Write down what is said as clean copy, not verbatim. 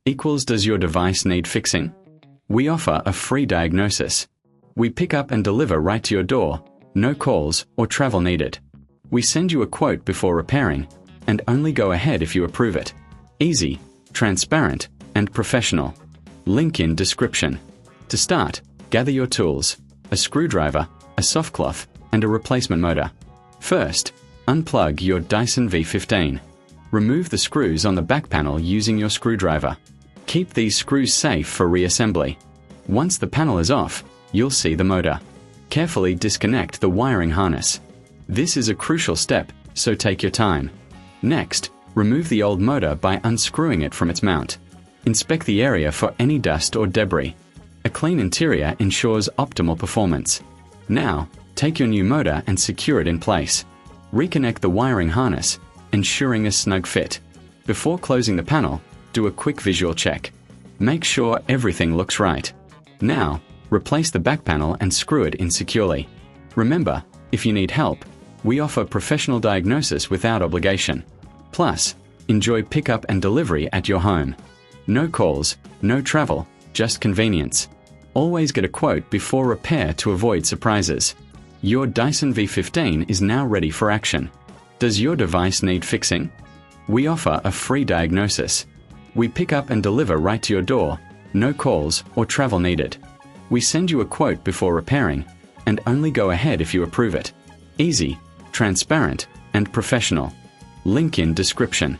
equals does your device need fixing? We offer a free diagnosis. We pick up and deliver right to your door, no calls or travel needed. We send you a quote before repairing, and only go ahead if you approve it. Easy, transparent, and professional. Link in description. To start, gather your tools, a screwdriver, a soft cloth, and a replacement motor. First, unplug your Dyson V15. Remove the screws on the back panel using your screwdriver. Keep these screws safe for reassembly. Once the panel is off, you'll see the motor. Carefully disconnect the wiring harness. This is a crucial step, so take your time. Next, remove the old motor by unscrewing it from its mount. Inspect the area for any dust or debris. A clean interior ensures optimal performance. Now, take your new motor and secure it in place. Reconnect the wiring harness, ensuring a snug fit. Before closing the panel, do a quick visual check. Make sure everything looks right. Now, replace the back panel and screw it in securely. Remember, if you need help, we offer professional diagnosis without obligation. Plus, enjoy pickup and delivery at your home. No calls, no travel, just convenience. Always get a quote before repair to avoid surprises. Your Dyson V15 is now ready for action. Does your device need fixing? We offer a free diagnosis. We pick up and deliver right to your door, no calls or travel needed. We send you a quote before repairing, and only go ahead if you approve it. Easy, transparent, and professional. Link in description.